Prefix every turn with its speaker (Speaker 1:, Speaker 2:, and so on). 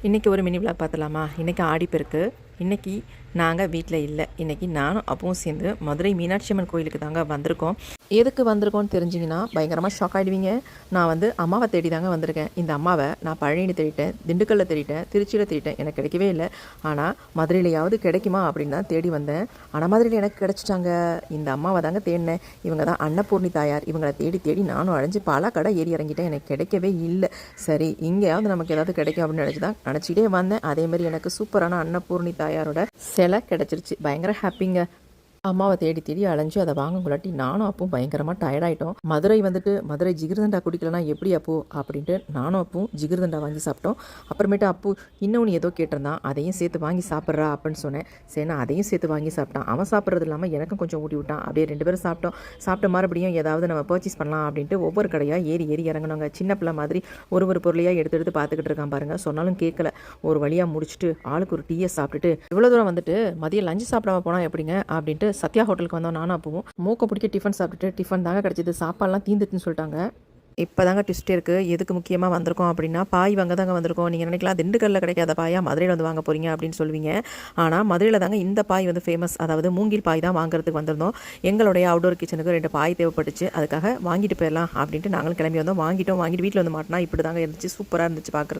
Speaker 1: இன்றைக்கி ஒரு mini vlog பார்த்துலாமா? இன்றைக்கி ஆடிப்பெருக்கு. இன்றைக்கி நாங்கள் வீட்டில் இல்லை. இன்றைக்கி நானும் அப்பவும் சேர்ந்து மதுரை மீனாட்சி அம்மன் கோயிலுக்கு தாங்க வந்திருக்கோம். எதுக்கு வந்திருக்கோன்னு தெரிஞ்சிங்கன்னா பயங்கரமாக ஷாக் ஆகிடுவீங்க. நான் அம்மாவை தேடி தாங்க வந்திருக்கேன். இந்த அம்மாவை நான் பழனியில் தேடிட்டேன், திண்டுக்கல்லில் தேடிட்டேன், திருச்சியில் தேடிட்டேன், எனக்கு கிடைக்கவே இல்லை. ஆனால் மதுரையிலையாவது கிடைக்குமா அப்படின்னு தான் தேடி வந்தேன். ஆனால் மதுரையில் எனக்கு கிடச்சிட்டாங்க. இந்த அம்மாவை தாங்க தேடினேன். இவங்க தான் அன்னபூர்ணி தாயார். இவங்களை தேடி தேடி நானும் அழைஞ்சி பல கடை ஏறி இறங்கிட்டேன். எனக்கு கிடைக்கவே இல்லை. சரி, இங்கேயாவது நமக்கு ஏதாவது கிடைக்கும் அப்படின்னு நினச்சிக்கிட்டே வந்தேன். அதேமாதிரி எனக்கு சூப்பரான அன்னபூர்ணி தாயாரோட சிலை கிடச்சிருச்சு. பயங்கர ஹாப்பிங்க. அம்மாவை தேடி தேடி அலைஞ்சு அதை வாங்கக்குள்ளாட்டி நானும் அப்பவும் பயங்கரமாக டயர்டாயிட்டோம். மதுரை ஜிகிர்தண்டா குடிக்கலனா எப்படி அப்போ அப்படின்ட்டு நானும் அப்பவும் ஜிகிர்தண்டா வாங்கி சாப்பிட்டோம். அப்புறமேட்டு அப்போ இன்னொன்று ஏதோ கேட்டிருந்தான், அதையும் சேர்த்து வாங்கி சாப்பிட்றா அப்படின்னு சொன்னேன். சரி, நான் அதையும் சேர்த்து வாங்கி சாப்பிட்டான். அவன் சாப்பிட்றது இல்லாமல் எனக்கும் கொஞ்சம் ஊட்டி விட்டான். அப்படியே 2 பேரும் சாப்பிட்ட மறுபடியும் ஏதாவது நம்ம பர்ச்சேஸ் பண்ணலாம் அப்படின்ட்டு ஒவ்வொரு கடையாக ஏறி இறங்கினாங்க. சின்ன பிள்ளை மாதிரி ஒரு பொருளையாக எடுத்து பார்த்துக்கிட்டு இருக்கான் பாருங்கள். சொன்னாலும் கேட்கல. ஒரு வழியாக முடிச்சுட்டு ஆளுக்கு ஒரு டீயை சாப்பிட்டுட்டு இவ்வளோ தூரம் வந்துட்டு மதியம் லஞ்சு சாப்பிடாம போனால் எப்படிங்க அப்படின்ட்டு சத்யா ஹோட்டலுக்கு வந்தோம். நானும் அப்பவும் மூக்க பிடிக்க டிஃபன் சாப்பிட்டுட்டு டிஃபன் தாங்க கிடச்சிது. சாப்பாடுலாம் தீந்துட்டுன்னு சொல்லிட்டாங்க. இப்போ தாங்க ட்விஸ்ட் இருக்குது. எதுக்கு முக்கியமாக வந்திருக்கோம் அப்படின்னா பாய் வாங்க தாங்க வந்திருக்கோம். நீங்கள் நினைக்கலாம் திண்டுக்கல்லில் கிடைக்காத பாயா மதுரையில் வந்து வாங்க போகிறீங்க அப்படின்னு சொல்லுவீங்க. ஆனால் மதுரையில் தாங்க இந்த பாய் ஃபேமஸ். அதாவது மூங்கில் பாய் தான் வாங்குறதுக்கு வந்திருந்தோம். எங்களுடைய அவுடோர் கிச்சனுக்கு 2 பாய் தேவைப்பட்டுச்சு. அதுக்காக வாங்கிட்டு போயிடலாம் அப்படின்ட்டு நாங்களும் கிளம்பி வந்தோம். வாங்கிட்டு வீட்டில் வந்து மாட்டினா இப்படி தாங்க இருந்துச்சு. சூப்பராக இருந்துச்சு பார்க்குறது.